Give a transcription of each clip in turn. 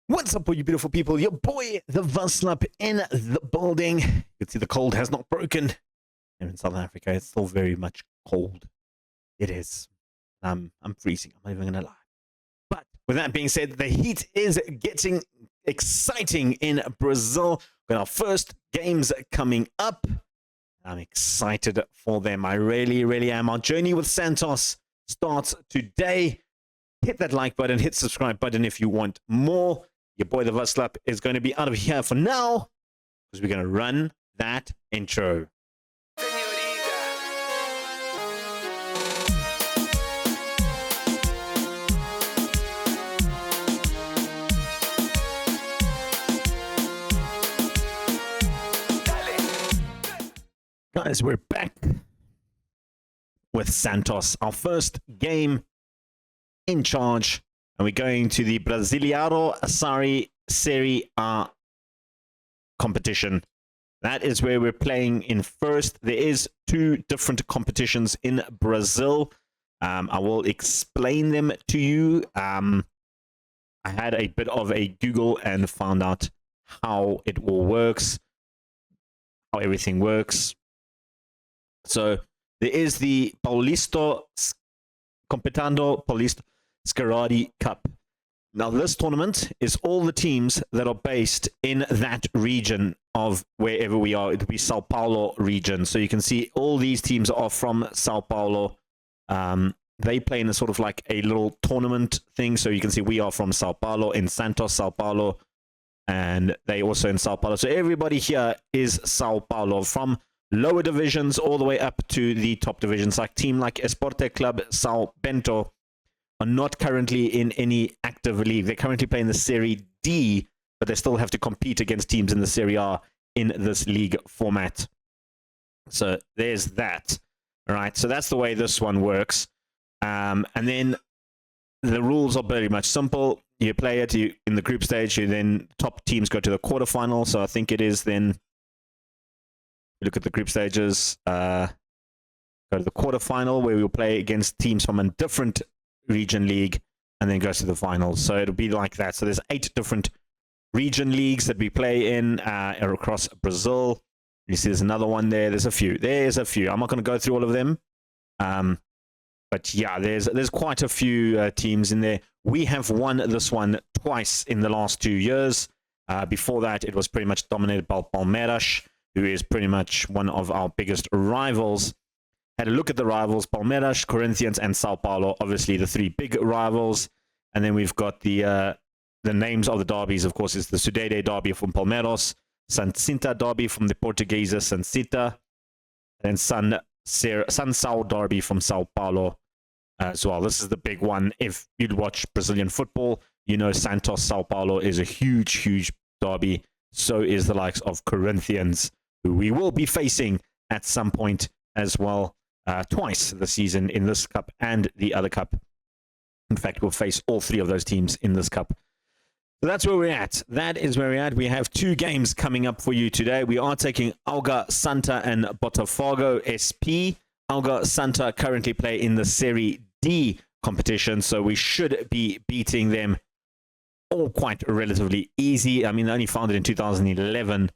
What's up, all you beautiful people? Your boy, the Vaslap, in the building. You can see the cold has not broken. Here in South Africa, it's still very much cold. It is. I'm freezing. I'm not even going to lie. But with that being said, the heat is getting exciting in Brazil. We've got our first games coming up. I'm excited for them. I really am. Our journey with Santos starts today. Hit that like button, hit subscribe button if you want more. Your boy, the Vaslap, is going to be out of here for now because we're going to run that intro. Guys, we're back with Santos. Our first game in charge. And we're going to the Brasileiro Serie A competition. That is where we're playing in first. There is two different competitions in Brazil. I will explain them to you. I had a bit of a Google and found out how it all works, how everything works. So there is the Paulista Competando Paulista Scaradi Cup. Now, this tournament is all the teams that are based in that region of wherever we are. It'll be Sao Paulo region. So you can see all these teams are from Sao Paulo. They play in a sort of like a little tournament thing. So you can see we are from Sao Paulo, in Santos, Sao Paulo, and they also in Sao Paulo. So everybody here is Sao Paulo, from lower divisions all the way up to the top divisions. Like team like Esporte Club Sao Bento are not currently in any active league. They're currently playing the Serie D, but they still have to compete against teams in the Serie A in this league format. So there's that. All right, so that's the way this one works. And then the rules are very much simple. You play it in the group stage, you then top teams go to the quarterfinal. So I think it is then, look at the group stages, go to the quarterfinal where we'll play against teams from a different region league, and then goes to the finals. So it'll be like that. So there's 8 different region leagues that we play in across Brazil. You see there's another one there. There's a few. I'm not going to go through all of them. But yeah, there's quite a few teams in there. We have won this one twice in the last 2 years. Before that, it was pretty much dominated by Palmeiras, who is pretty much one of our biggest rivals. Had a look at the rivals: Palmeiras, Corinthians, and Sao Paulo. Obviously, the 3 big rivals. And then we've got the names of the derbies. Of course, it's the Sudede derby from Palmeiras, Santa derby from the Portuguese Santa, and Sansão derby from Sao Paulo as well. This is the big one. If you'd watch Brazilian football, you know Santos Sao Paulo is a huge derby. So is the likes of Corinthians, who we will be facing at some point as well. Twice this season in this cup and the other cup. In fact, we'll face all 3 of those teams in this cup. So that's where we're at. That is where we're at. We have 2 games coming up for you today. We are taking Água Santa and Botafogo SP. Água Santa currently play in the Serie D competition, so we should be beating them all quite relatively easy. I mean, they only founded in 2011,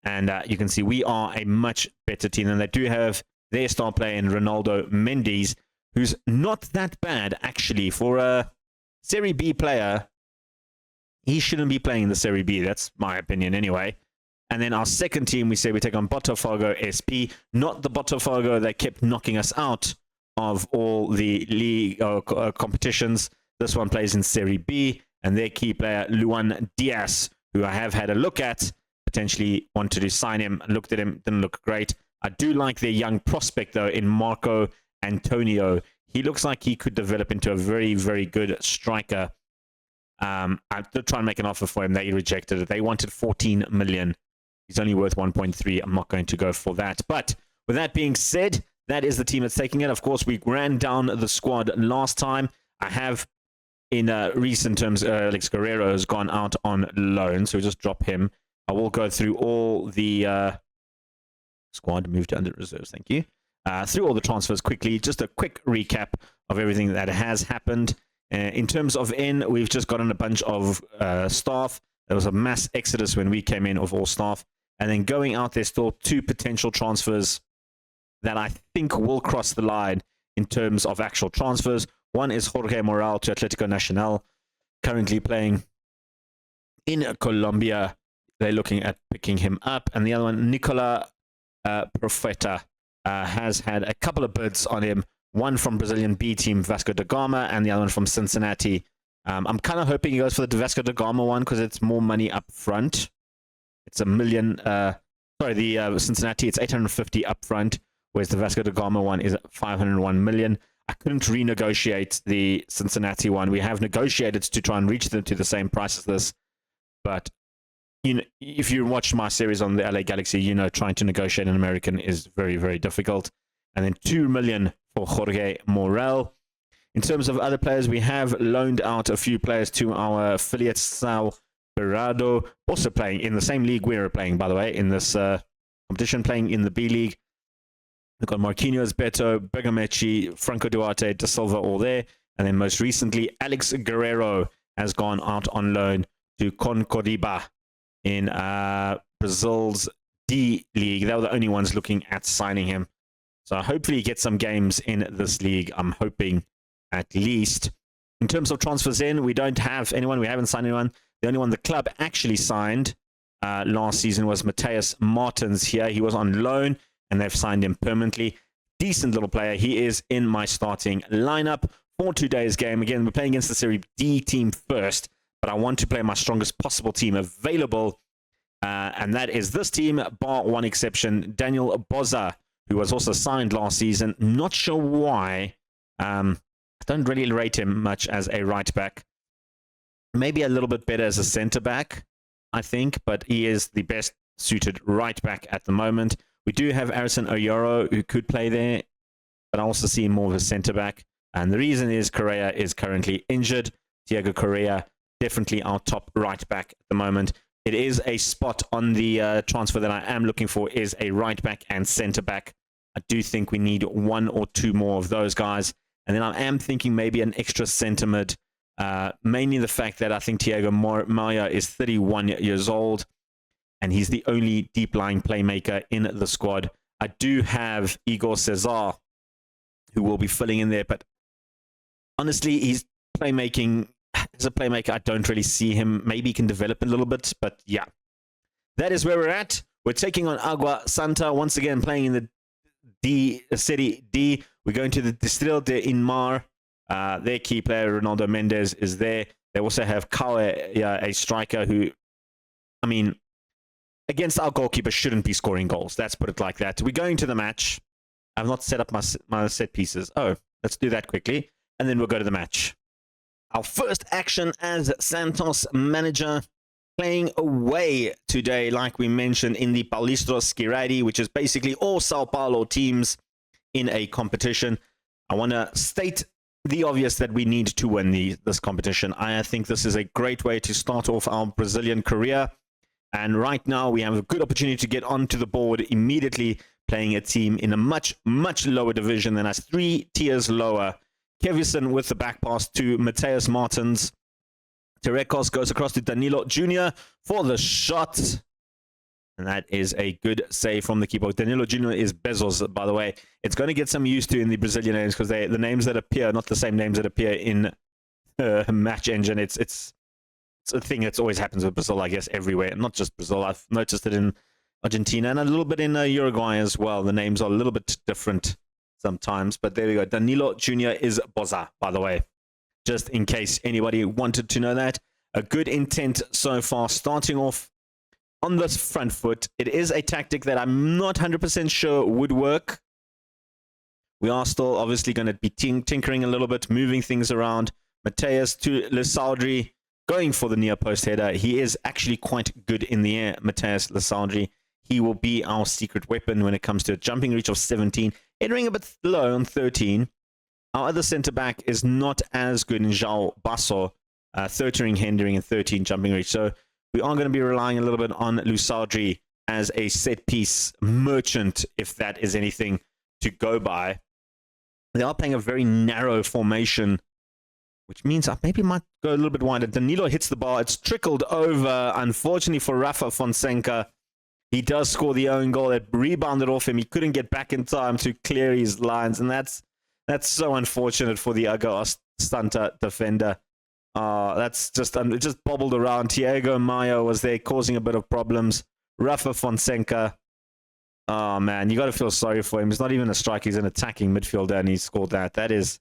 and you can see we are a much better team than they do have. Their star player in Ronaldo Mendes, who's not that bad, actually. For a Serie B player, he shouldn't be playing in the Serie B. That's my opinion anyway. And then our second team, we say we take on Botafogo SP. Not the Botafogo that kept knocking us out of all the league competitions. This one plays in Serie B. And their key player, Luan Diaz, who I have had a look at, potentially wanted to sign him. Looked at him, didn't look great. I do like their young prospect, though, in Marco Antonio. He looks like he could develop into a very good striker. I did try and make an offer for him. They rejected it. They wanted 14 million. He's only worth 1.3. I'm not going to go for that. But with that being said, that is the team that's taking it. Of course, we ran down the squad last time. I have, in recent terms, Alex Guerrero has gone out on loan, so we'll just drop him. I will go through all the squad, moved to under reserves, thank you. Through all the transfers quickly, just a quick recap of everything that has happened. In terms of in, we've just gotten a bunch of staff. There was a mass exodus when we came in of all staff. And then going out, there's still 2 potential transfers that I think will cross the line in terms of actual transfers. One is Jorge Morel to Atletico Nacional, currently playing in Colombia. They're looking at picking him up. And the other one, Nicola Profeta, has had a couple of bids on him. One from Brazilian B team Vasco da Gama, and the other one from Cincinnati. I'm kind of hoping he goes for the Vasco da Gama one because it's more money up front. It's $1 million. The Cincinnati, it's 850 up front, whereas the Vasco da Gama one is 501 million. I couldn't renegotiate the Cincinnati one. We have negotiated to try and reach them to the same price as this, but if you watched my series on the LA Galaxy, trying to negotiate an American is very, very difficult. And then 2 million for Jorge Morel. In terms of other players, we have loaned out a few players to our affiliate, Sal Berardo, also playing in the same league we were playing, by the way, in this competition, playing in the B League. We've got Marquinhos, Beto, Bergamechi, Franco Duarte, Da Silva, all there. And then most recently, Alex Guerrero has gone out on loan to Coritiba in Brazil's D League. They were the only ones looking at signing him. So hopefully he gets some games in this league, I'm hoping at least. In terms of transfers in, we don't have anyone. We haven't signed anyone. The only one the club actually signed last season was Mateus Martins here. He was on loan, and they've signed him permanently. Decent little player. He is in my starting lineup for today's game. Again, we're playing against the Serie D team first, but I want to play my strongest possible team available, and that is this team, bar one exception, Daniel Boza, who was also signed last season. Not sure why. I don't really rate him much as a right back. Maybe a little bit better as a centre back, I think, but he is the best suited right back at the moment. We do have Arison Oyoro, who could play there, but I also see him more of a centre back. And the reason is Correa is currently injured. Diego Correa, definitely our top right back at the moment. It is a spot on the transfer that I am looking for, is a right back and centre back. I do think we need 1 or 2 more of those guys. And then I am thinking maybe an extra centre mid. Mainly the fact that I think Thiago Maia is 31 years old, and he's the only deep-lying playmaker in the squad. I do have Igor Cesar, who will be filling in there, but honestly, he's playmaking. As a playmaker, I don't really see him. Maybe he can develop a little bit, but yeah. That is where we're at. We're taking on Agua Santa, once again playing in the Serie D. We're going to the Distrito de Inmar. Their key player, Ronaldo Mendes, is there. They also have Kawe, a striker who, I mean, against our goalkeeper shouldn't be scoring goals. Let's put it like that. We're going to the match. I've not set up my set pieces. Oh, let's do that quickly, and then we'll go to the match. Our first action as Santos manager, playing away today, like we mentioned, in the Paulistro Skiradi, which is basically all Sao Paulo teams in a competition. I want to state the obvious that we need to win this competition. I think this is a great way to start off our Brazilian career. And right now, we have a good opportunity to get onto the board immediately, playing a team in a much, much lower division than us, 3 tiers lower. Kevison with the back pass to Mateus Martins. Terekos goes across to Danilo Jr. for the shot. And that is a good save from the keeper. Danilo Jr. is Bezos, by the way. It's going to get some used to in the Brazilian names, because the names that appear, not the same names that appear in Match Engine. It's a thing that always happens with Brazil, I guess, everywhere. Not just Brazil. I've noticed it in Argentina and a little bit in Uruguay as well. The names are a little bit different sometimes, but there we go. Danilo Jr. is Boza, by the way, just in case anybody wanted to know that. A good intent so far, starting off on this front foot. It is a tactic that I'm not 100% sure would work. We are still obviously going to be tinkering a little bit, moving things around. Mateus to Lisaldri, going for the near post header. He is actually quite good in the air, Mateus Lisaldri. He will be our secret weapon when it comes to a jumping reach of 17. Entering a bit low on 13. Our other centre-back is not as good in João Basso. 13 hindering and 13 jumping reach. So we are going to be relying a little bit on Lisaldri as a set-piece merchant, if that is anything to go by. They are playing a very narrow formation which means I maybe might go a little bit wider. Danilo hits the bar. It's trickled over, unfortunately for Rafa Fonseca. He does score the own goal. It rebounded off him. He couldn't get back in time to clear his lines, and that's so unfortunate for the Águia Santa defender. That's just it just bobbled around. Thiago Maia was there causing a bit of problems. Rafa Fonseca. Oh man, you got to feel sorry for him. He's not even a striker. He's an attacking midfielder, and he scored that. That is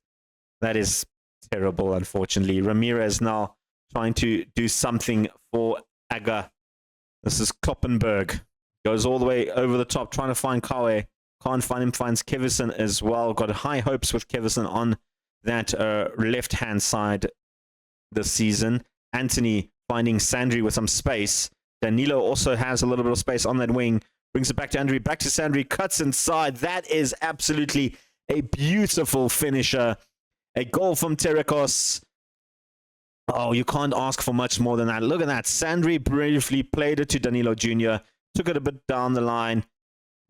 terrible, unfortunately. Ramirez now trying to do something for Águia. This is Kloppenberg. Goes all the way over the top, trying to find Kawe. Can't find him, finds Kevison as well. Got high hopes with Kevison on that left-hand side this season. Anthony finding Sandri with some space. Danilo also has a little bit of space on that wing. Brings it back to Andri, back to Sandri, cuts inside. That is absolutely a beautiful finisher. A goal from Terekos. Oh, you can't ask for much more than that. Look at that. Sandri briefly played it to Danilo Jr., took it a bit down the line,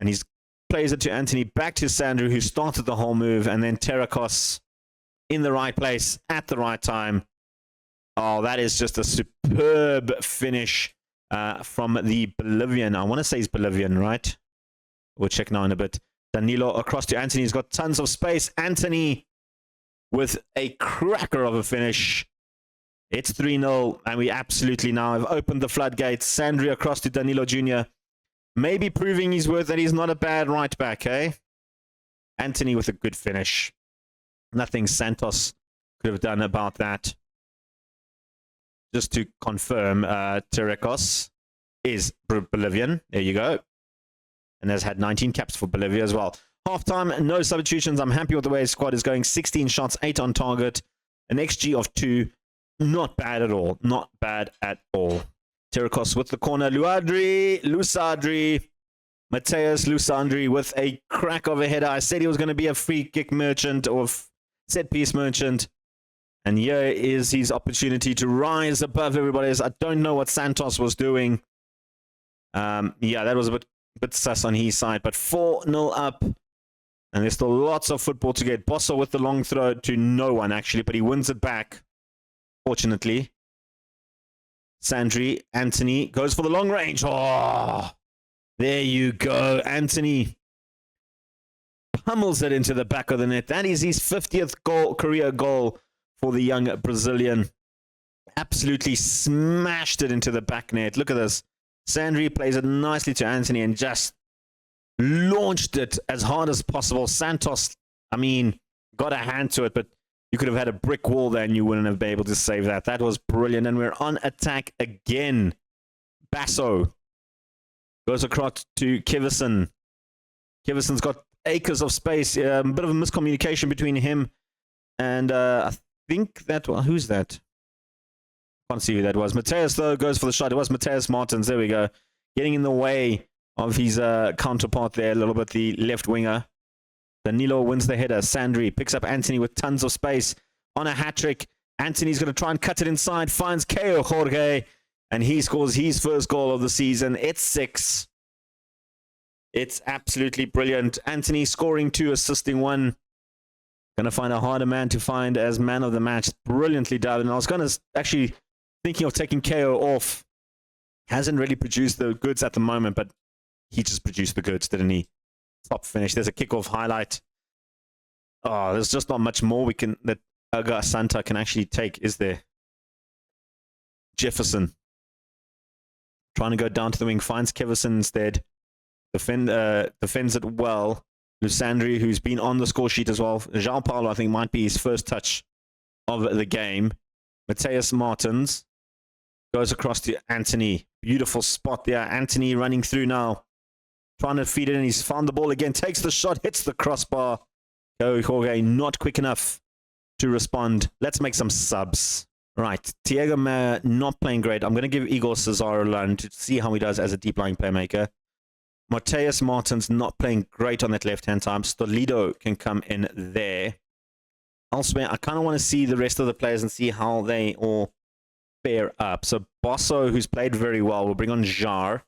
and he plays it to Anthony, back to Sandri, who started the whole move, and then Terekos in the right place at the right time. Oh, that is just a superb finish from the Bolivian. I want to say he's Bolivian, right? We'll check now in a bit. Danilo across to Anthony. He's got tons of space. Anthony with a cracker of a finish. It's 3-0, and we absolutely now have opened the floodgates. Sandri across to Danilo Jr. Maybe proving his worth that he's not a bad right back, eh? Anthony with a good finish. Nothing Santos could have done about that. Just to confirm, Terekos is Bolivian. There you go. And has had 19 caps for Bolivia as well. Halftime, no substitutions. I'm happy with the way his squad is going. 16 shots, 8 on target. An XG of 2. Not bad at all. Not bad at all. Terekos with the corner. Lusadri. Mateus Lusandri with a crack of a header. I said he was going to be a free kick merchant or set piece merchant. And here is his opportunity to rise above everybody else. I don't know what Santos was doing. Yeah, that was a bit sus on his side. But 4-0 up. And there's still lots of football to get. Bosso with the long throw to no one, actually. But he wins it back, fortunately. Sandri, Anthony goes for the long range. Oh, there you go. Anthony pummels it into the back of the net. That is his 50th career goal for the young Brazilian. Absolutely smashed it into the back net. Look at this. Sandri plays it nicely to Anthony and just launched it as hard as possible. Santos, I mean, got a hand to it, but you could have had a brick wall there and you wouldn't have been able to save that. That was brilliant. And we're on attack again. Basso goes across to Kevison. Kevison's got acres of space. A bit of a miscommunication between him and I think that, well, who's that? Can't see who that was. Mateus, though, goes for the shot. It was Mateus Martins. There we go. Getting in the way of his counterpart there a little bit, the left winger. Danilo wins the header. Sandri picks up Anthony with tons of space on a hat-trick. Anthony's going to try and cut it inside. Finds Caio Jorge, and he scores his first goal of the season. It's 6. It's absolutely brilliant. Anthony scoring 2, assisting 1. Going to find a harder man to find as man of the match. Brilliantly done. And I was going to actually thinking of taking Caio off. Hasn't really produced the goods at the moment, but he just produced the goods, didn't he? Top finish. There's a kickoff highlight. Oh, there's just not much more that Águia Santa can actually take, is there? Jefferson trying to go down to the wing, finds Kevison instead. Defends it well. Lusandri, who's been on the score sheet as well. João Paulo, I think, might be his first touch of the game. Mateus Martins goes across to Anthony. Beautiful spot there. Anthony running through now. Trying to feed it in. He's found the ball again. Takes the shot. Hits the crossbar. Jorge not quick enough to respond. Let's make some subs. Right. Thiago Maia not playing great. I'm going to give Igor Cesar a run to see how he does as a deep-lying playmaker. Mateus Martins not playing great on that left-hand side. Stolido can come in there. Elsewhere, I kind of want to see the rest of the players and see how they all fare up. So Bosso, who's played very well, will bring on Jar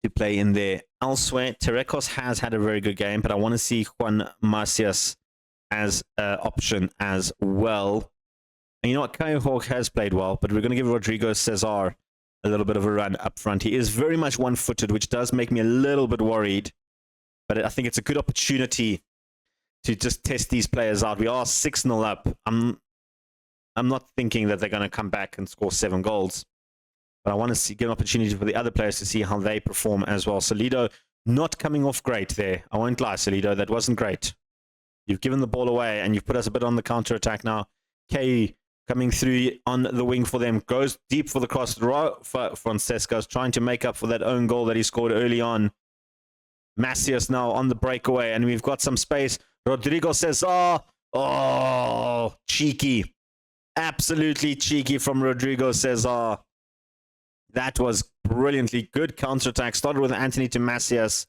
to play in there. Elsewhere, Terekos has had a very good game, but I want to see Juan Macias as an option as well. And you know what? Caio Hawk has played well, but we're going to give Rodrigo Cesar a little bit of a run up front. He is very much one-footed, which does make me a little bit worried. But I think it's a good opportunity to just test these players out. We are 6-0 up. I'm not thinking that they're going to come back and score 7 goals. But I want to give an opportunity for the other players to see how they perform as well. Solido not coming off great there. I won't lie, Solido. That wasn't great. You've given the ball away, and you've put us a bit on the counter-attack now. K coming through on the wing for them. Goes deep for the cross. Francesco's trying to make up for that own goal that he scored early on. Macias now on the breakaway, and we've got some space. Rodrigo says, oh, cheeky. Absolutely cheeky from Rodrigo Cesar. That was brilliantly good counter-attack. Started with Anthony to Macias.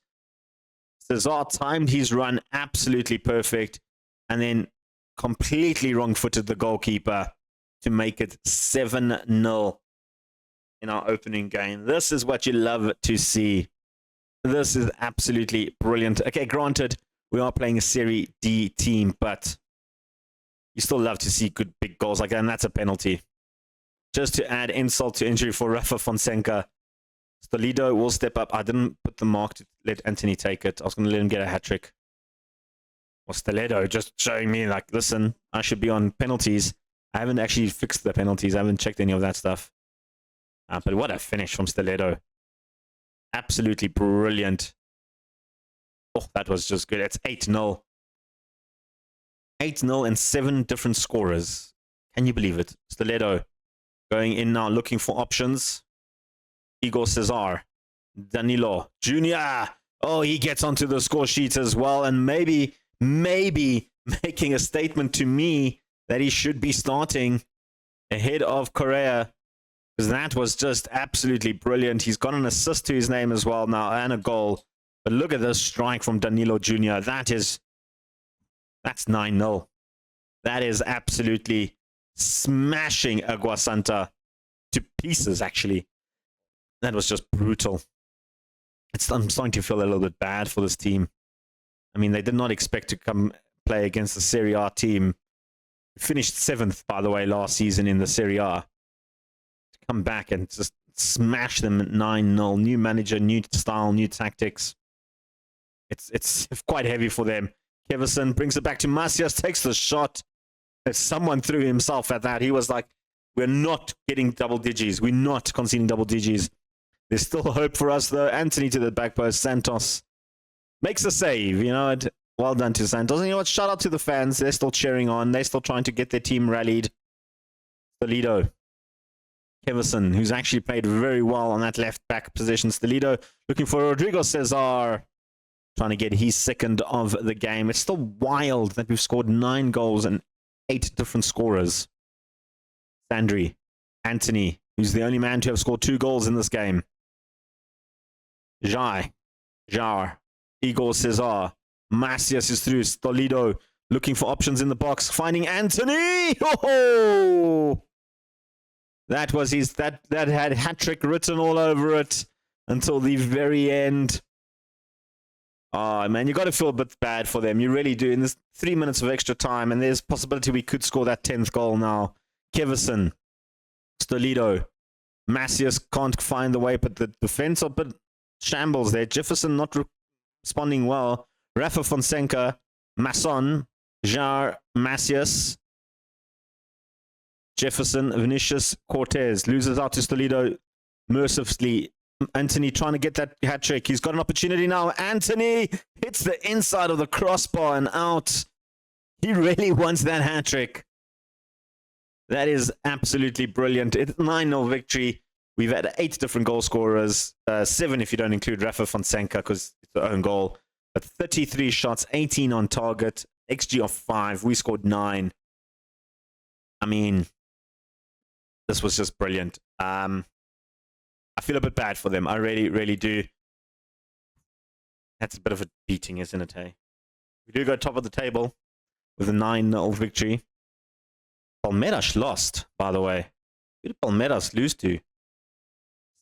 Cesar timed his run absolutely perfect, and then completely wrong-footed the goalkeeper to make it 7-0 in our opening game. This is what you love to see. This is absolutely brilliant. Okay, granted, we are playing a Serie D team, but you still love to see good big goals like that, and that's a penalty. Just to add insult to injury for Rafa Fonseca, Stolido will step up. I didn't put the mark to let Anthony take it. I was going to let him get a hat-trick. Or Stolido just showing me, like, listen, I should be on penalties. I haven't actually fixed the penalties. I haven't checked any of that stuff. But what a finish from Stolido. Absolutely brilliant. Oh, that was just good. It's 8-0. 8-0 and 7 different scorers. Can you believe it? Stolido going in now, looking for options. Igor Cesar. Danilo. Junior. Oh, he gets onto the score sheet as well. And maybe making a statement to me that he should be starting ahead of Correa. Because that was just absolutely brilliant. He's got an assist to his name as well now and a goal. But look at this strike from Danilo Jr. That's 9-0. That is absolutely smashing Agua Santa to pieces, actually. That was just brutal. I'm starting to feel a little bit bad for this team. I mean, they did not expect to come play against the Serie A team. Finished 7th, by the way, last season in the Serie A. To come back and just smash them at 9-0. New manager, new style, new tactics. It's quite heavy for them. Kevison brings it back to Macias, takes the shot. If someone threw himself at that, he was like, we're not getting double digits. We're not conceding double digits. There's still hope for us, though. Anthony to the back post. Santos makes a save. You know, well done to Santos. And you know what? Shout out to the fans. They're still cheering on. They're still trying to get their team rallied. Stolido. Kevison, who's actually played very well on that left back position. Stolido looking for Rodrigo Cesar. Trying to get his second of the game. It's still wild that we've scored 9 goals and 8 different scorers. Sandri. Anthony, who's the only man to have scored 2 goals in this game. Jar. Igor Cesar. Macias is through. Stolido looking for options in the box. Finding Anthony. Oh! That was that had hat-trick written all over it until the very end. Oh, man, you got to feel a bit bad for them. You really do. In this 3 minutes of extra time, and there's possibility we could score that 10th goal now. Kevison. Stolido. Macias can't find the way, but the defense are a bit shambles there. Jefferson not responding well. Rafa Fonseca. Masson. Jar. Macias. Jefferson. Vinicius. Cortez. Loses out to Stolido mercifully. Anthony trying to get that hat trick. He's got an opportunity now. Anthony hits the inside of the crossbar and out. He really wants that hat trick. That is absolutely brilliant. It's 9-0 victory. We've had 8 different goal scorers. 7 if you don't include Rafa Fonseca because it's their own goal. But 33 shots, 18 on target. XG of 5. We scored 9. I mean, this was just brilliant. I feel a bit bad for them. I really, really do. That's a bit of a beating, isn't it, hey? We do go top of the table with a 9-0 victory. Palmeiras lost, by the way. Who did Palmeiras lose to?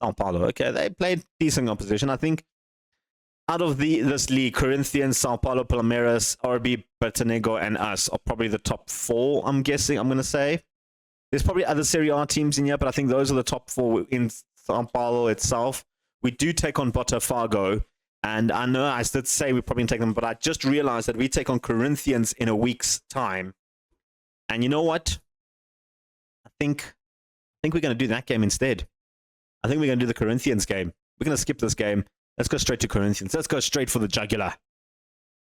Sao Paulo. Okay, they played decent opposition. I think out of this league, Corinthians, Sao Paulo, Palmeiras, RB, Botafogo, and us are probably the top 4, I'm guessing, I'm going to say. There's probably other Serie A teams in here, but I think those are the top 4 in Sao Paulo itself. We do take on Botafogo, and I know I did say we probably take them, but I just realized that we take on Corinthians in a week's time. And you know what? I think we're going to do that game instead. I think we're going to do the Corinthians game. We're going to skip this game. Let's go straight to Corinthians. Let's go straight for the jugular.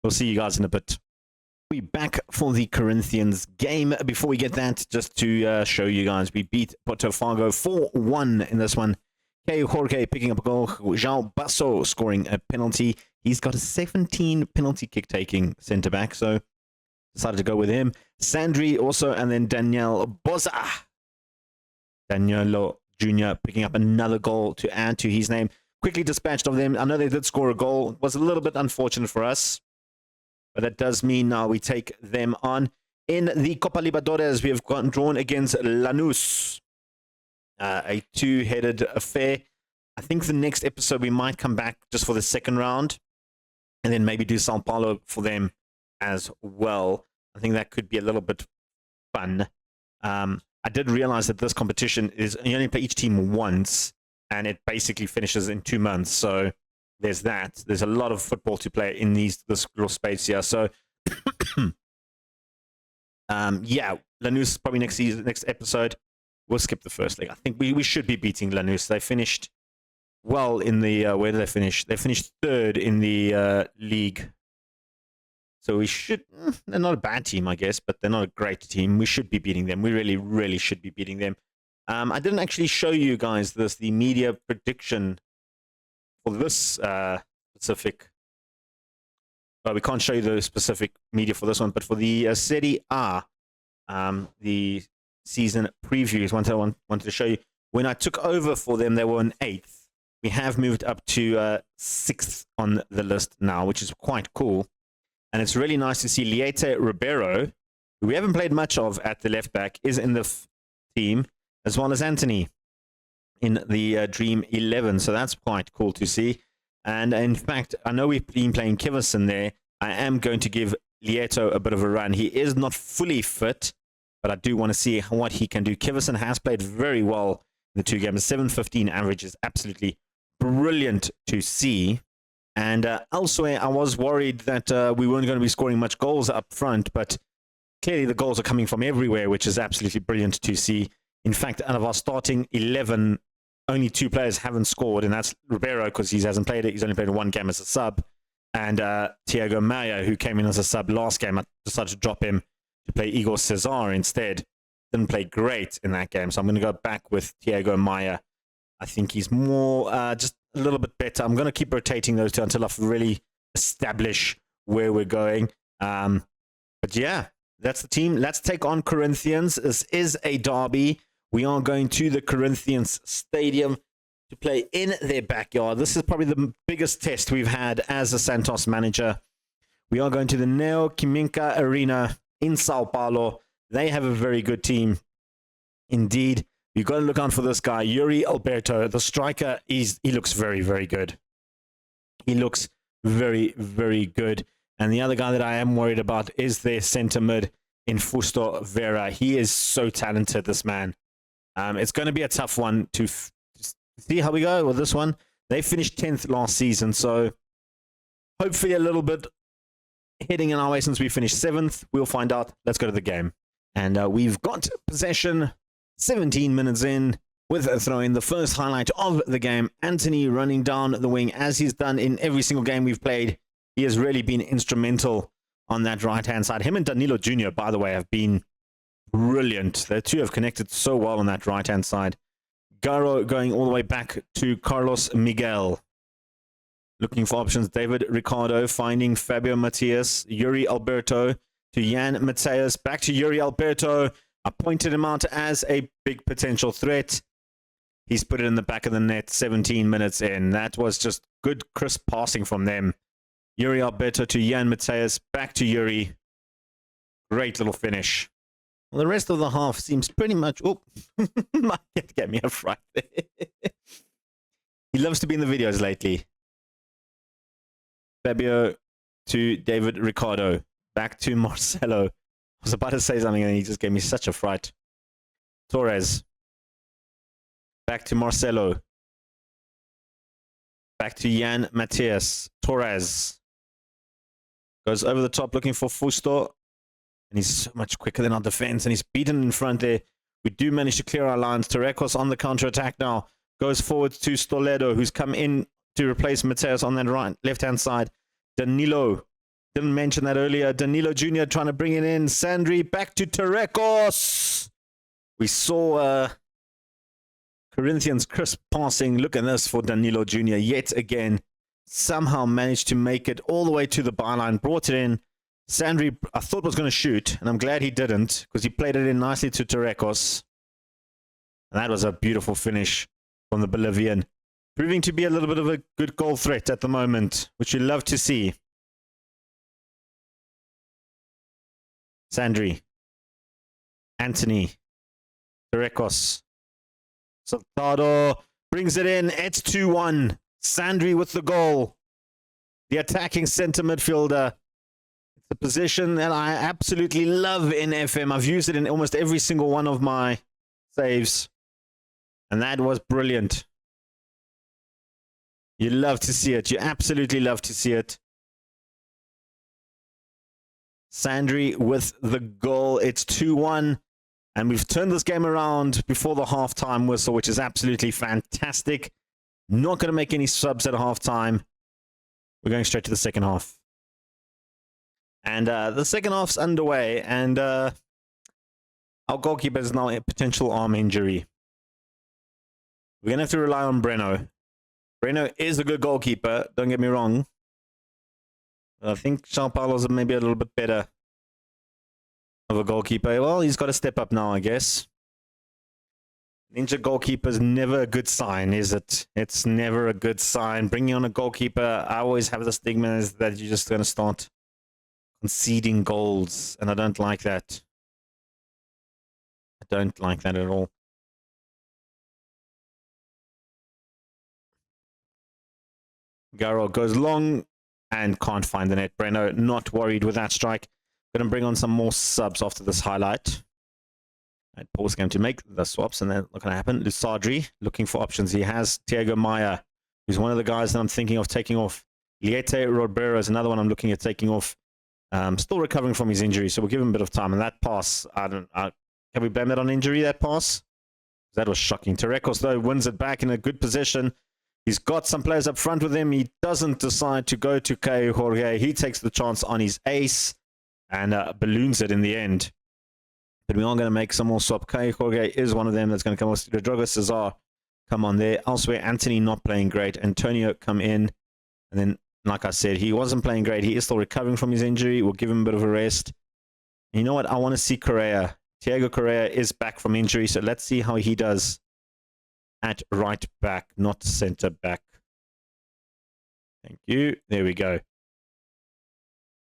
We'll see you guys in a bit. We're back for the Corinthians game. Before we get that, just to show you guys, we beat Botafogo 4-1 in this one. K. Jorge picking up a goal. João Basso scoring a penalty. He's got a 17 penalty kick-taking centre-back, so decided to go with him. Sandri also, and then Daniel Boza. Danilo Jr. picking up another goal to add to his name. Quickly dispatched of them. I know they did score a goal. It was a little bit unfortunate for us, but that does mean now we take them on. In the Copa Libertadores, we have gotten drawn against Lanús. A 2-headed affair. I think the next episode we might come back just for the second round and then maybe do Sao Paulo for them as well. I think that could be a little bit fun. I did realize that this competition is you only play each team once, and it basically finishes in 2 months. So there's that. There's a lot of football to play in this little space here. So yeah, Lanús probably next episode. We'll skip the first league. I think we should be beating Lanús. They finished well in the where did they finish? They finished 3rd in the league. So we should. They're not a bad team, I guess, but they're not a great team. We should be beating them. We really, really should be beating them. I didn't actually show you guys the media prediction for this specific. Well, we can't show you the specific media for this one, but for the Serie A, the season previews, one I wanted to show you. When I took over for them, they were in 8th. We have moved up to 6th on the list now, which is quite cool. And it's really nice to see Liete Ribeiro, who we haven't played much of at the left back, is in the team, as well as Anthony in the Dream 11. So that's quite cool to see. And in fact, I know we've been playing Kiverson there. I am going to give Lieto a bit of a run. He is not fully fit, but I do want to see what he can do. Kiverson has played very well in the 2 games. 7.15 average is absolutely brilliant to see. And elsewhere, I was worried that we weren't going to be scoring much goals up front, but clearly the goals are coming from everywhere, which is absolutely brilliant to see. In fact, out of our starting 11, only 2 players haven't scored, and that's Ribeiro, because he hasn't played it. He's only played 1 game as a sub. And Thiago Maia, who came in as a sub last game, I decided to drop him to play Igor Cesar instead. Didn't play great in that game, so I'm going to go back with Thiago Maia. I think he's more just a little bit better. I'm going to keep rotating those 2 until I really establish where we're going. But yeah, that's the team. Let's take on Corinthians. This is a derby. We are going to the Corinthians Stadium to play in their backyard. This is probably the biggest test we've had as a Santos manager. We are going to the Neo Química Arena in Sao Paulo. They have a very good team indeed. You've got to look out for this guy, Yuri Alberto, the striker. He looks very, very good. He looks very, very good. And the other guy that I am worried about is their centre mid in Fusto Vera. He is so talented, this man. It's going to be a tough one to see how we go with this one. They finished 10th last season, so hopefully a little bit heading in our way since we finished 7th. We'll find out. Let's go to the game. And we've got possession. 17 minutes in with a throw in. The first highlight of the game, Anthony running down the wing as he's done in every single game we've played. He has really been instrumental on that right-hand side. Him and Danilo Jr., by the way, have been brilliant. The 2 have connected so well on that right-hand side. Garo going all the way back to Carlos Miguel. Looking for options. David Ricardo finding Fabio Matias. Yuri Alberto to Jan Mateus. Back to Yuri Alberto. I pointed him out as a big potential threat. He's put it in the back of the net 17 minutes in. That was just good, crisp passing from them. Yuri Alberto to Jan Mateus. Back to Yuri. Great little finish. Well, the rest of the half seems pretty much... Oh, might get me a fright there. He loves to be in the videos lately. Fabio to David Ricardo. Back to Marcelo. I was about to say something and he just gave me such a fright. Torres. Back to Marcelo. Back to Jan Matthias. Torres. Goes over the top looking for Fusto. And he's so much quicker than our defense. And he's beaten in front there. We do manage to clear our lines. Torrecos on the counter-attack now. Goes forward to Stoledo, who's come in to replace Mateus on that left-hand side. Danilo. Didn't mention that earlier. Danilo Jr. trying to bring it in. Sandri back to Torrecos. We saw Corinthians crisp passing. Look at this for Danilo Jr. Yet again. Somehow managed to make it all the way to the byline. Brought it in. Sandri, I thought was going to shoot, and I'm glad he didn't, because he played it in nicely to Torrecos. And that was a beautiful finish from the Bolivian. Proving to be a little bit of a good goal threat at the moment, which you love to see. Sandri. Anthony. Torrecos. Saltado brings it in. It's 2-1. Sandri with the goal. The attacking center midfielder. It's a position that I absolutely love in FM. I've used it in almost every single one of my saves. And that was brilliant. You love to see it. You absolutely love to see it. Sandri with the goal. It's 2-1. And we've turned this game around before the halftime whistle, which is absolutely fantastic. Not going to make any subs at halftime. We're going straight to the second half. And the second half's underway. And our goalkeeper is now a potential arm injury. We're going to have to rely on Breno. Breno is a good goalkeeper, don't get me wrong. But I think João Paulo's maybe a little bit better of a goalkeeper. Well, he's got to step up now, I guess. Ninja goalkeeper is never a good sign, is it? It's never a good sign. Bringing on a goalkeeper, I always have the stigma is that you're just going to start conceding goals, and I don't like that. I don't like that at all. Garo goes long and can't find the net. Breno not worried with that strike. Going to bring on some more subs after this highlight. And Paul's going to make the swaps, and then what's going to happen? Lusadri looking for options. He has Thiago Maia, who's one of the guys that I'm thinking of taking off. Liete Rodbero is another one I'm looking at taking off. Still recovering from his injury, so we'll give him a bit of time. And that pass, can we blame that on injury, that pass? That was shocking. Torrecos, though, wins it back in a good position. He's got some players up front with him. He doesn't decide to go to Caio Jorge. He takes the chance on his ace and balloons it in the end. But we are going to make some more swap. Caio Jorge is one of them that's going to come off. Rodrigo Cesar come on there. Elsewhere, Anthony not playing great. Antonio come in. And then, like I said, he wasn't playing great. He is still recovering from his injury. We'll give him a bit of a rest. And you know what? I want to see Correa. Thiago Correa is back from injury, so let's see how he does at right back, not center back. Thank you. There we go.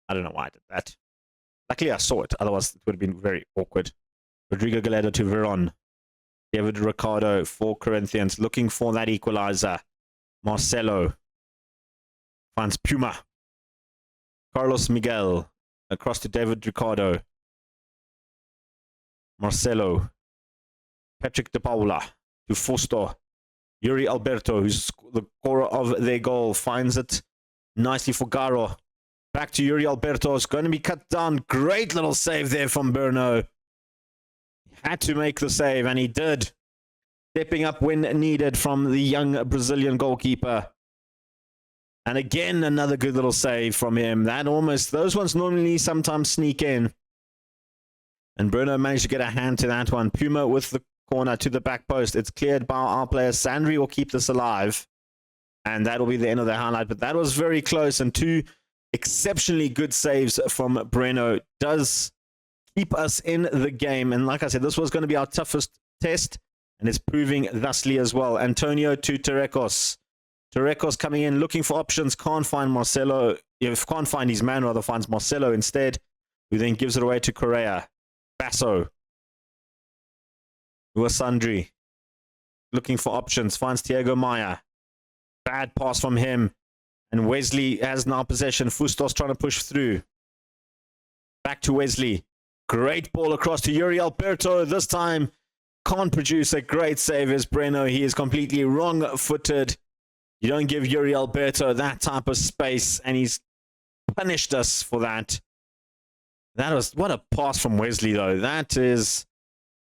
I don't know why I did that. Luckily, I saw it. Otherwise, it would have been very awkward. Rodrigo Gallardo to Veron. David Ricardo for Corinthians, looking for that equalizer. Marcelo finds Puma. Carlos Miguel across to David Ricardo. Marcelo. Patrick De Paula to Fusto. Yuri Alberto, who's the scorer of their goal, finds it nicely for Garo. Back to Yuri Alberto. It's going to be cut down. Great little save there from Breno. He had to make the save, and he did. Stepping up when needed from the young Brazilian goalkeeper. And again, another good little save from him. Those ones normally sometimes sneak in. And Breno managed to get a hand to that one. Puma with the corner to the back post. It's cleared by our player. Sandri will keep this alive. And that'll be the end of the highlight. But that was very close. And two exceptionally good saves from Breno does keep us in the game. And like I said, this was going to be our toughest test. And it's proving thusly as well. Antonio to Torrecos. Torrecos coming in, looking for options. Can't find Marcelo. Can't find his man, rather finds Marcelo instead. Who then gives it away to Correa. Basso. Uasandri. Looking for options. Finds Thiago Maia. Bad pass from him. And Wesley has now possession. Fustos trying to push through. Back to Wesley. Great ball across to Yuri Alberto. This time can't produce a great save as Breno. He is completely wrong-footed. You don't give Yuri Alberto that type of space, and he's punished us for that. That was what a pass from Wesley, though. That is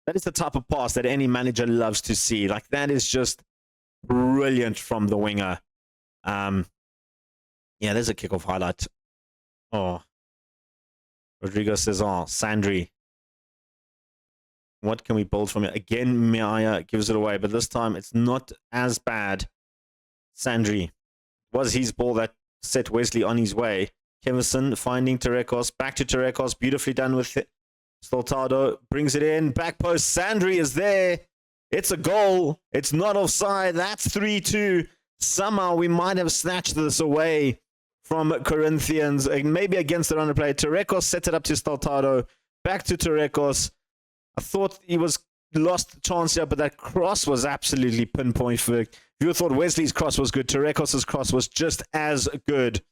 the type of pass that any manager loves to see. Like, that is just brilliant from the winger. Yeah, there's a kickoff highlight. Oh, Rodrigo Cesar, Sandri. What can we build from it? Again, Miaya gives it away, but this time it's not as bad. Sandri. It was his ball that set Wesley on his way. Kevison finding Terekos. Back to Terekos. Beautifully done with it. Stoltado brings it in. Back post. Sandri is there. It's a goal. It's not offside. That's 3-2. Somehow we might have snatched this away from Corinthians. Maybe against the runner play. Terekos set it up to Stoltado. Back to Terekos. I thought he was lost the chance here, but that cross was absolutely pinpoint for. If you thought Wesley's cross was good, Terekos' cross was just as good,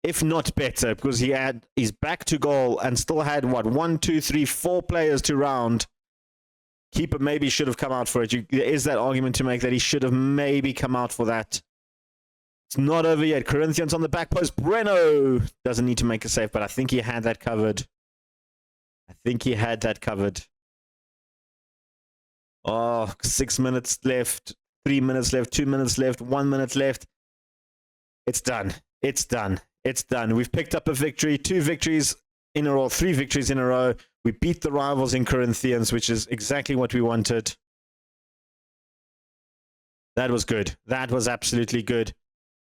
if not better, because he's back to goal and still had, what, 1, 2, 3, 4 players to round. Keeper maybe should have come out for it. There is that argument to make that he should have maybe come out for that. It's not over yet. Corinthians on the back post. Breno doesn't need to make a save, but I think he had that covered. Oh, 6 minutes left, 3 minutes left, 2 minutes left, 1 minute left. It's done. It's done. It's done. We've picked up a victory, 2 victories in a row, 3 victories in a row. We beat the rivals in Corinthians, which is exactly what we wanted. That was good. That was absolutely good.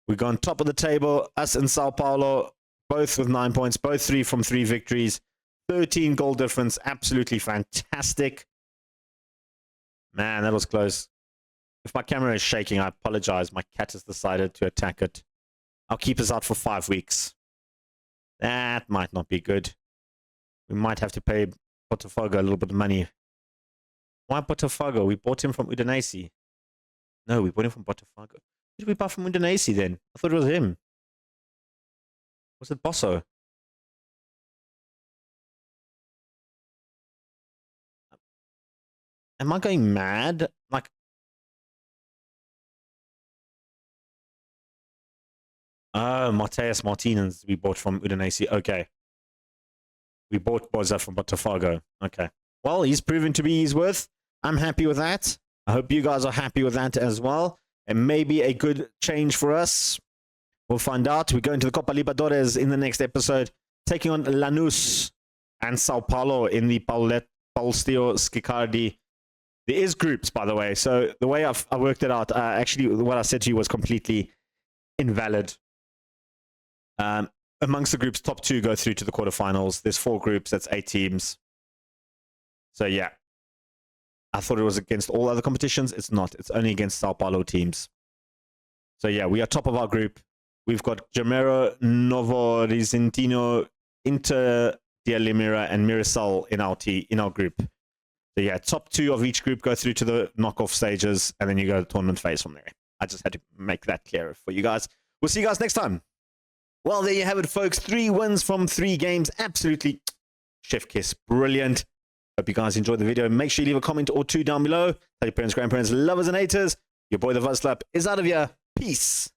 We've gone top of the table. Us and Sao Paulo, both with 9 points, both 3 from 3 victories. 13 goal difference. Absolutely fantastic. Man, that was close. If my camera is shaking, I apologize. My cat has decided to attack it. Our keeper's out for 5 weeks. That might not be good. We might have to pay Botafogo a little bit of money. Why Botafogo? We bought him from Udinese. No, we bought him from Botafogo. Who did we buy from Udinese then? I thought it was him. Was it Bosso? Am I going mad? Like, oh, Mateus Martinez we bought from Udinese. Okay. We bought Boza from Botafogo. Okay. Well, he's proven to be his worth. I'm happy with that. I hope you guys are happy with that as well. And maybe a good change for us. We'll find out. We go into the Copa Libertadores in the next episode, taking on Lanús and Sao Paulo in the Paulisteo Schicardi. There is groups, by the way. So the way I worked it out, actually, what I said to you was completely invalid. Amongst the groups, top 2 go through to the quarterfinals. There's 4 groups. That's 8 teams. So, yeah. I thought it was against all other competitions. It's not. It's only against Sao Paulo teams. So, yeah, we are top of our group. We've got Jamero, Novo Horizontino, Inter de Limeira, and Mirassol in our group. So, yeah, top 2 of each group go through to the knockoff stages, and then you go to the tournament phase from there. I just had to make that clear for you guys. We'll see you guys next time. Well, there you have it, folks. 3 wins from 3 games. Absolutely chef kiss. Brilliant. Hope you guys enjoyed the video. Make sure you leave a comment or 2 down below. Tell your parents, grandparents, lovers, and haters. Your boy, the Vuslap, is out of here. Peace.